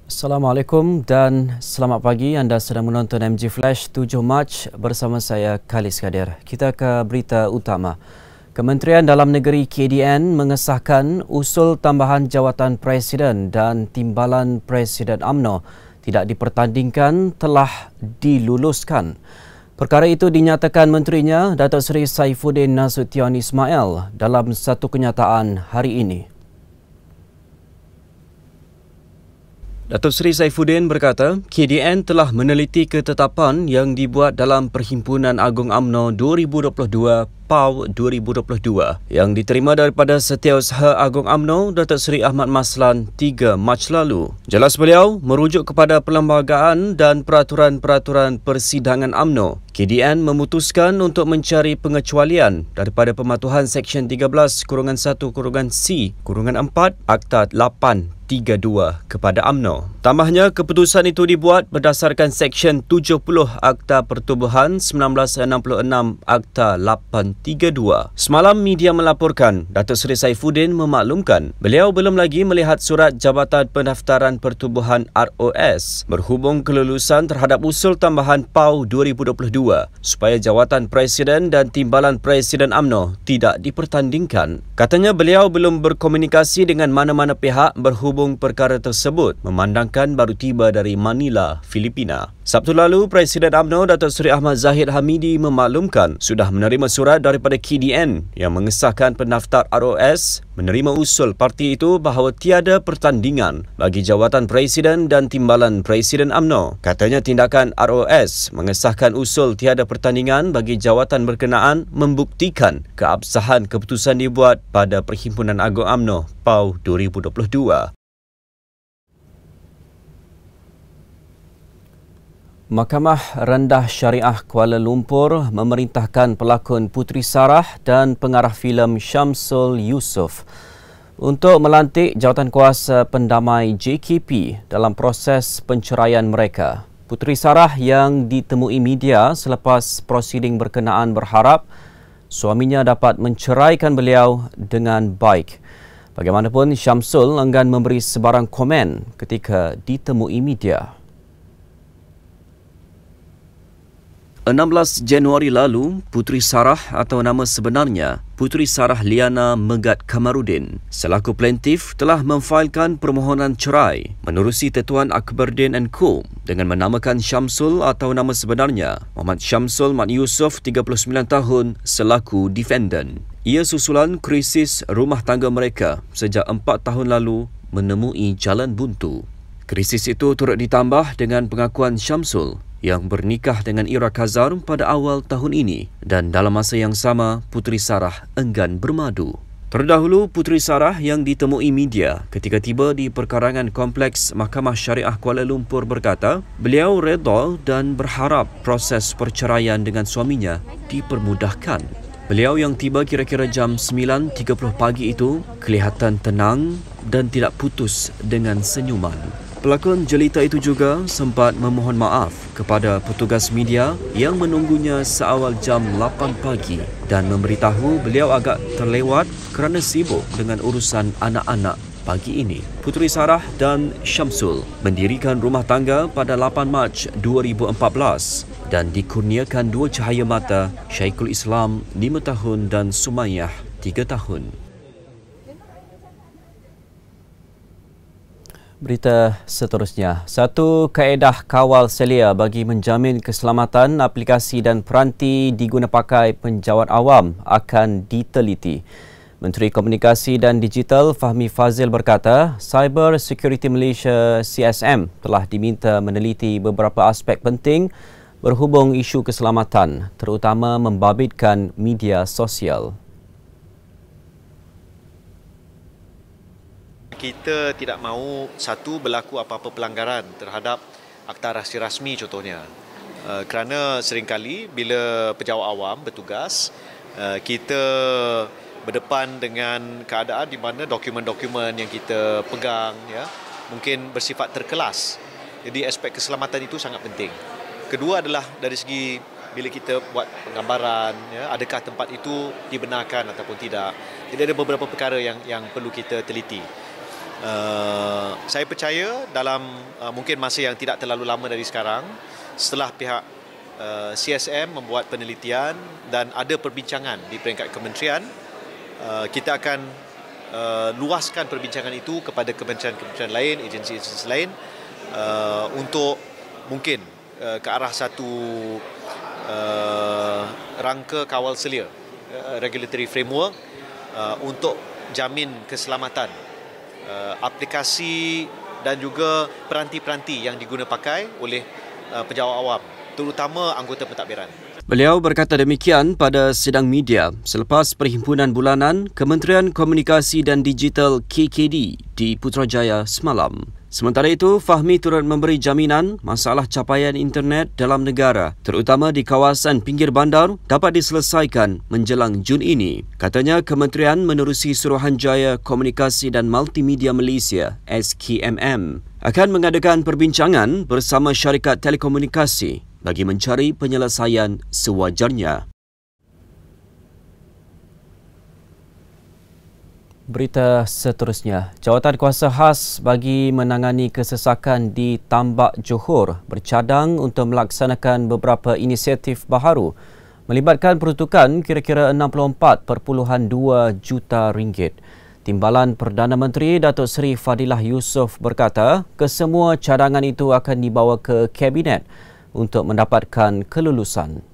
Assalamualaikum dan selamat pagi. Anda sedang menonton MG Flash 7 Mac bersama saya Khalis Kadir. Kita ke berita utama. Kementerian Dalam Negeri KDN mengesahkan usul tambahan jawatan Presiden dan Timbalan Presiden UMNO tidak dipertandingkan telah diluluskan. Perkara itu dinyatakan menterinya Datuk Seri Saifuddin Nasution Ismail dalam satu kenyataan hari ini. Datuk Seri Saifuddin berkata, KDN telah meneliti ketetapan yang dibuat dalam Perhimpunan Agung UMNO 2022 PAU 2022 yang diterima daripada Setiausaha Agung UMNO Datuk Seri Ahmad Maslan 3 Mac lalu. Jelas beliau merujuk kepada perlembagaan dan peraturan-peraturan persidangan UMNO. KDN memutuskan untuk mencari pengecualian daripada pematuhan Seksyen 13-1-C-4 Akta 832 kepada UMNO. Tambahnya, keputusan itu dibuat berdasarkan Seksyen 70 Akta Pertubuhan 1966 Akta 832. Semalam media melaporkan Datuk Seri Saifuddin memaklumkan beliau belum lagi melihat surat Jabatan Pendaftaran Pertubuhan ROS berhubung kelulusan terhadap usul tambahan PAU 2022 supaya jawatan Presiden dan Timbalan Presiden UMNO tidak dipertandingkan. Katanya beliau belum berkomunikasi dengan mana-mana pihak berhubung perkara tersebut memandangkan baru tiba dari Manila, Filipina. Sabtu lalu, Presiden UMNO Datuk Seri Ahmad Zahid Hamidi memaklumkan sudah menerima surat daripada KDN yang mengesahkan pendaftar ROS menerima usul parti itu bahawa tiada pertandingan bagi jawatan Presiden dan Timbalan Presiden UMNO. Katanya tindakan ROS mengesahkan usul tiada pertandingan bagi jawatan berkenaan membuktikan keabsahan keputusan dibuat pada Perhimpunan Agung UMNO PAU 2022. Mahkamah Rendah Syariah Kuala Lumpur memerintahkan pelakon Puteri Sarah dan pengarah filem Syamsul Yusof untuk melantik jawatankuasa pendamai JKP dalam proses penceraian mereka. Puteri Sarah yang ditemui media selepas prosiding berkenaan berharap suaminya dapat menceraikan beliau dengan baik. Bagaimanapun, Syamsul enggan memberi sebarang komen ketika ditemui media. 16 Januari lalu, Puteri Sarah atau nama sebenarnya Puteri Sarah Liana Megat Kamarudin selaku plaintiff telah memfailkan permohonan cerai menerusi Tetuan Akberdin & Co dengan menamakan Syamsul atau nama sebenarnya Muhammad Syamsul Mat Yusof 39 tahun selaku defendant. Ia susulan krisis rumah tangga mereka sejak 4 tahun lalu menemui jalan buntu. Krisis itu turut ditambah dengan pengakuan Syamsul yang bernikah dengan Ira Kazar pada awal tahun ini dan dalam masa yang sama Puteri Sarah enggan bermadu. Terdahulu, Puteri Sarah yang ditemui media ketika tiba di perkarangan Kompleks Mahkamah Syariah Kuala Lumpur berkata beliau redha dan berharap proses perceraian dengan suaminya dipermudahkan. Beliau yang tiba kira-kira jam 9.30 pagi itu kelihatan tenang dan tidak putus dengan senyuman. Pelakon jelita itu juga sempat memohon maaf kepada petugas media yang menunggunya seawal jam 8 pagi dan memberitahu beliau agak terlewat kerana sibuk dengan urusan anak-anak pagi ini. Puteri Sarah dan Syamsul mendirikan rumah tangga pada 8 Mac 2014 dan dikurniakan 2 cahaya mata, Syekhul Islam 5 tahun dan Sumayyah 3 tahun. Berita seterusnya, satu kaedah kawal selia bagi menjamin keselamatan aplikasi dan peranti diguna pakai penjawat awam akan diteliti. Menteri Komunikasi dan Digital Fahmi Fazil berkata, Cyber Security Malaysia CSM telah diminta meneliti beberapa aspek penting berhubung isu keselamatan, terutama membabitkan media sosial. Kita tidak mahu satu berlaku apa-apa pelanggaran terhadap Akta Rahsia Rasmi contohnya. Kerana seringkali bila pejabat awam bertugas, kita berdepan dengan keadaan di mana dokumen-dokumen yang kita pegang mungkin bersifat terkelas. Jadi aspek keselamatan itu sangat penting. Kedua adalah dari segi bila kita buat penggambaran, adakah tempat itu dibenarkan ataupun tidak. Jadi ada beberapa perkara yang perlu kita teliti. Saya percaya dalam mungkin masa yang tidak terlalu lama dari sekarang, setelah pihak CSM membuat penelitian dan ada perbincangan di peringkat kementerian, kita akan luaskan perbincangan itu kepada kementerian-kementerian lain, agensi-agensi lain untuk mungkin ke arah satu rangka kawal selia, regulatory framework untuk jamin keselamatan aplikasi dan juga peranti-peranti yang diguna pakai oleh penjawat awam, terutama anggota pentadbiran. Beliau berkata demikian pada sidang media selepas perhimpunan bulanan Kementerian Komunikasi dan Digital KKD di Putrajaya semalam. Sementara itu, Fahmi turut memberi jaminan masalah capaian internet dalam negara, terutama di kawasan pinggir bandar, dapat diselesaikan menjelang Jun ini. Katanya, Kementerian menerusi Suruhanjaya Komunikasi dan Multimedia Malaysia (SKMM) akan mengadakan perbincangan bersama syarikat telekomunikasi bagi mencari penyelesaian sewajarnya. Berita seterusnya, Jawatan Kuasa Khas bagi menangani kesesakan di Tambak Johor bercadang untuk melaksanakan beberapa inisiatif baharu melibatkan peruntukan kira-kira 64.2 juta ringgit. Timbalan Perdana Menteri Datuk Seri Fadilah Yusof berkata kesemua cadangan itu akan dibawa ke Kabinet untuk mendapatkan kelulusan.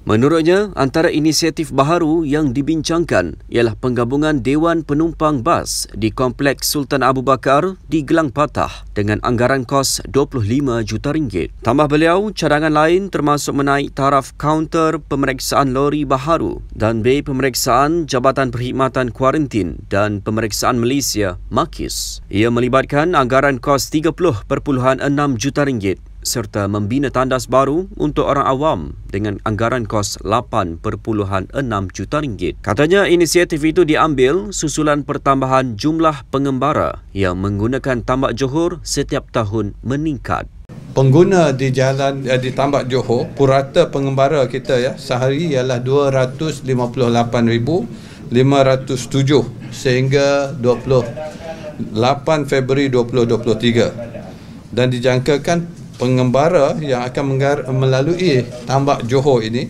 Menurutnya, antara inisiatif baharu yang dibincangkan ialah penggabungan Dewan Penumpang Bas di Kompleks Sultan Abu Bakar di Gelang Patah dengan anggaran kos 25 juta ringgit. Tambah beliau, cadangan lain termasuk menaik taraf kaunter pemeriksaan lori baharu dan bai pemeriksaan Jabatan Perkhidmatan Kuarantin dan Pemeriksaan Malaysia (MAKIS). Ia melibatkan anggaran kos 30.6 juta ringgit serta membina tandas baru untuk orang awam dengan anggaran kos 8.6 juta ringgit. Katanya inisiatif itu diambil susulan pertambahan jumlah pengembara yang menggunakan Tambak Johor setiap tahun meningkat. Pengguna di jalan di Tambak Johor, purata pengembara kita sehari ialah 258,507 sehingga 28 Februari 2023, dan dijangkakan pengembara yang akan melalui Tambak Johor ini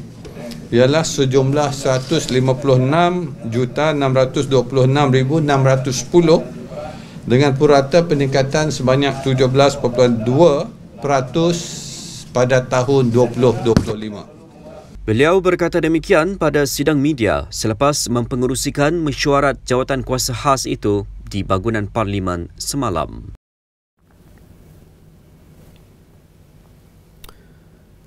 ialah sejumlah 156,626,610 dengan purata peningkatan sebanyak 17.2% pada tahun 2025. Beliau berkata demikian pada sidang media selepas mempengerusikan mesyuarat Jawatan Kuasa Khas itu di bangunan Parlimen semalam.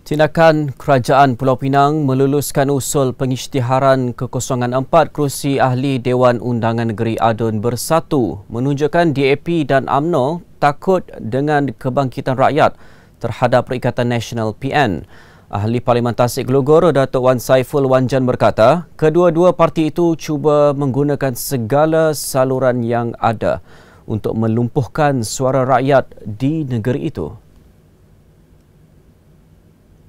Tindakan Kerajaan Pulau Pinang meluluskan usul pengisytiharan kekosongan 4 kerusi ahli Dewan Undangan Negeri Adun Bersatu menunjukkan DAP dan UMNO takut dengan kebangkitan rakyat terhadap Perikatan Nasional PN. Ahli Parlimen Tasik Glogor Datuk Wan Saiful Wanjan berkata, kedua-dua parti itu cuba menggunakan segala saluran yang ada untuk melumpuhkan suara rakyat di negeri itu.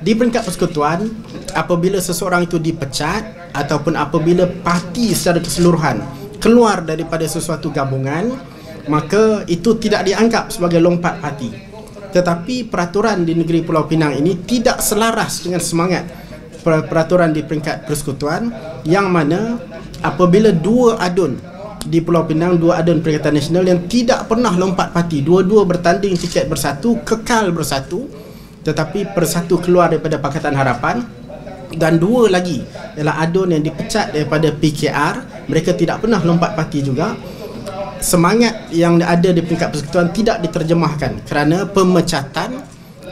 Di peringkat persekutuan, apabila seseorang itu dipecat ataupun apabila parti secara keseluruhan keluar daripada sesuatu gabungan, maka itu tidak dianggap sebagai lompat parti. Tetapi peraturan di negeri Pulau Pinang ini tidak selaras dengan semangat peraturan di peringkat persekutuan, yang mana apabila dua adun di Pulau Pinang, dua adun Perikatan Nasional yang tidak pernah lompat parti, dua-dua bertanding tiket bersatu, kekal bersatu, tetapi persatu keluar daripada Pakatan Harapan, dan dua lagi ialah adun yang dipecat daripada PKR, mereka tidak pernah lompat parti juga. Semangat yang ada di peringkat persekutuan tidak diterjemahkan kerana pemecatan,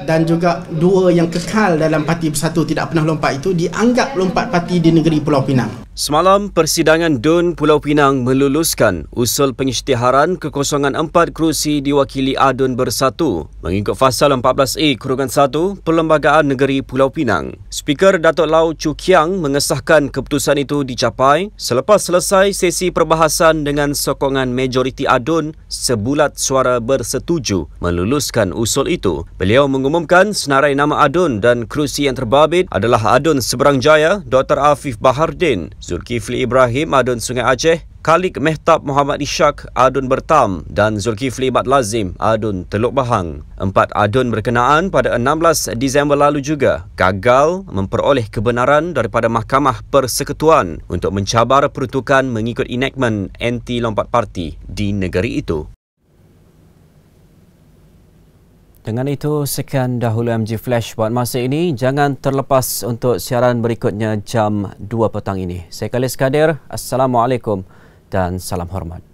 dan juga dua yang kekal dalam parti bersatu tidak pernah lompat itu dianggap lompat parti di negeri Pulau Pinang. Semalam, persidangan DUN Pulau Pinang meluluskan usul pengisytiharan kekosongan 4 kerusi diwakili Adun Bersatu mengikut Fasal 14A-1 Perlembagaan Negeri Pulau Pinang. Speaker Datuk Lau Chu Kiang mengesahkan keputusan itu dicapai selepas selesai sesi perbahasan dengan sokongan majoriti Adun sebulat suara bersetuju meluluskan usul itu. Beliau mengumumkan senarai nama Adun dan kerusi yang terbabit adalah Adun Seberang Jaya Dr. Afif Bahardin, Zulkifli Ibrahim adun Sungai Aceh, Khalik Mehtab Muhammad Ishak adun Bertam dan Zulkifli Mat Lazim adun Teluk Bahang. 4 adun berkenaan pada 16 Disember lalu juga gagal memperoleh kebenaran daripada Mahkamah Persekutuan untuk mencabar peruntukan mengikut enactment anti lompat parti di negeri itu. Dengan itu, sekian dahulu MG Flash buat masa ini. Jangan terlepas untuk siaran berikutnya jam 2 petang ini. Saya Khalis Kadir. Assalamualaikum dan salam hormat.